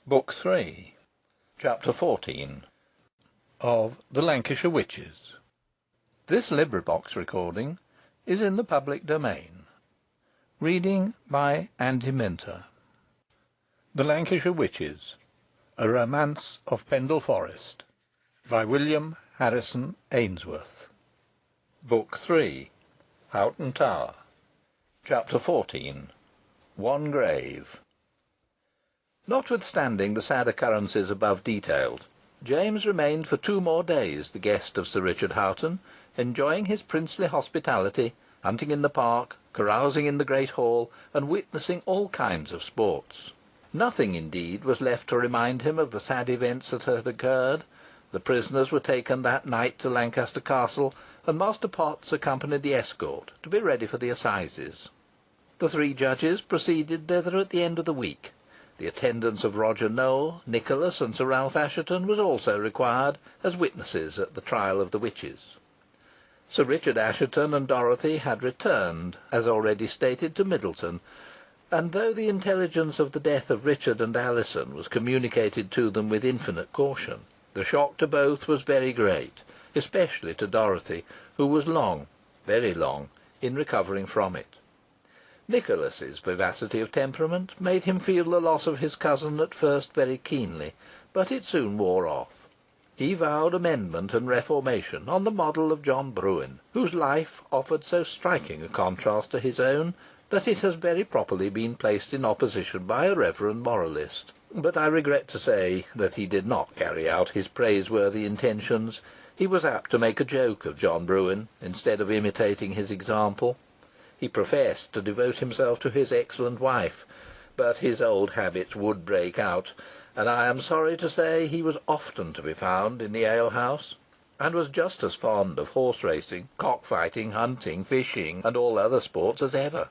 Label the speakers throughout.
Speaker 1: Book 3, Chapter 14 of The Lancashire Witches. This recording is in the public domain. Reading by Andy Minter. The Lancashire Witches, A Romance of Pendle Forest, by William Harrison Ainsworth. Book 3, Houghton Tower. Chapter 14, One Grave. Notwithstanding the sad occurrences above detailed, James remained for 2 more days the guest of Sir Richard Houghton, enjoying his princely hospitality, hunting in the park, carousing in the great hall, and witnessing all kinds of sports. Nothing, indeed, was left to remind him of the sad events that had occurred. The prisoners were taken that night to Lancaster Castle, and Master Potts accompanied the escort, to be ready for the assizes. The 3 judges proceeded thither at the end of the week. The attendance of Roger Nowell, Nicholas, and Sir Ralph Assheton was also required as witnesses at the trial of the witches. Sir Richard Assheton and Dorothy had returned, as already stated, to Middleton, and though the intelligence of the death of Richard and Alizon was communicated to them with infinite caution, the shock to both was very great, especially to Dorothy, who was long, very long, in recovering from it. Nicholas's vivacity of temperament made him feel the loss of his cousin at first very keenly, but it soon wore off. He vowed amendment and reformation on the model of John Brewin, whose life offered so striking a contrast to his own, that it has very properly been placed in opposition by a reverend moralist. But I regret to say that he did not carry out his praiseworthy intentions. He was apt to make a joke of John Brewin, instead of imitating his example. He professed to devote himself to his excellent wife, but his old habits would break out, and I am sorry to say he was often to be found in the alehouse, and was just as fond of horse racing, cock fighting, hunting, fishing, and all other sports as ever.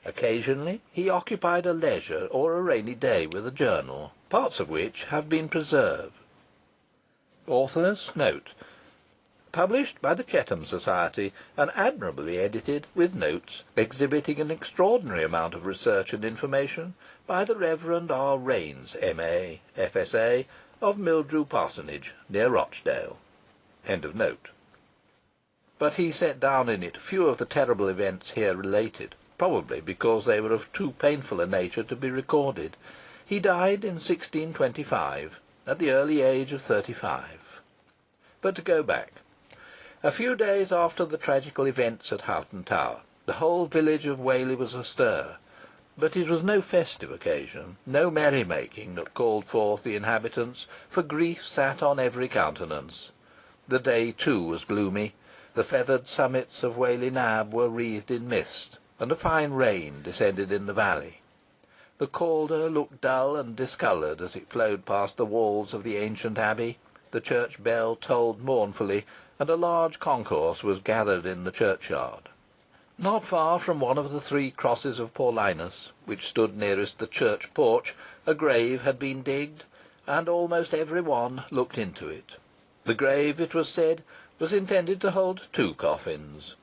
Speaker 1: Occasionally he occupied a leisure or a rainy day with a journal, parts of which have been preserved. Author's note: published by the Chetham Society, and admirably edited, with notes, exhibiting an extraordinary amount of research and information, by the Reverend R. Raines, M.A., F.S.A., of Mildrew Parsonage, near Rochdale. End of note. But he set down in it few of the terrible events here related, probably because they were of too painful a nature to be recorded. He died in 1625, at the early age of 35. But to go back. A few days after the tragical events at Houghton Tower, the whole village of Whalley was astir, but it was no festive occasion, no merry-making that called forth the inhabitants, for grief sat on every countenance. The day, too, was gloomy. The feathered summits of Whalley Nab were wreathed in mist, and a fine rain descended in the valley. The Calder looked dull and discoloured as it flowed past the walls of the ancient abbey. The church bell tolled mournfully, and a large concourse was gathered in the churchyard. Not far from one of the 3 crosses of Paulinus, which stood nearest the church porch, a grave had been digged, and almost every one looked into it. The grave, it was said, was intended to hold 2 coffins.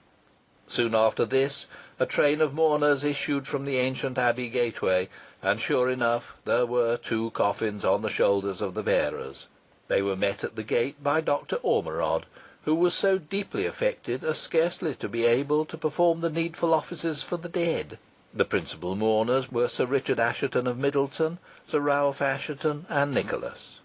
Speaker 1: Soon after this, a train of mourners issued from the ancient abbey gateway, and sure enough there were 2 coffins on the shoulders of the bearers. They were met at the gate by Dr. Ormerod, who was so deeply affected as scarcely to be able to perform the needful offices for the dead. The principal mourners were Sir Richard Assheton of Middleton, Sir Ralph Assheton, and Nicholas.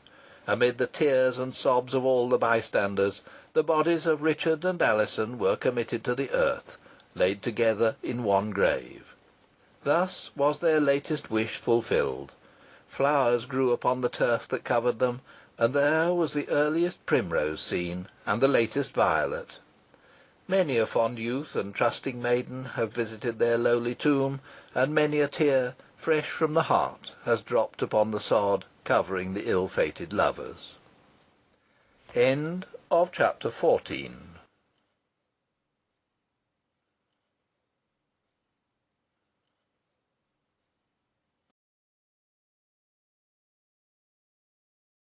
Speaker 1: Amid the tears and sobs of all the bystanders, the bodies of Richard and Alizon were committed to the earth, laid together in one grave. Thus was their latest wish fulfilled. Flowers grew upon the turf that covered them, and there was the earliest primrose seen, and the latest violet. Many a fond youth and trusting maiden have visited their lowly tomb, and many a tear, fresh from the heart, has dropped upon the sod, covering the ill-fated lovers. End of Chapter 14.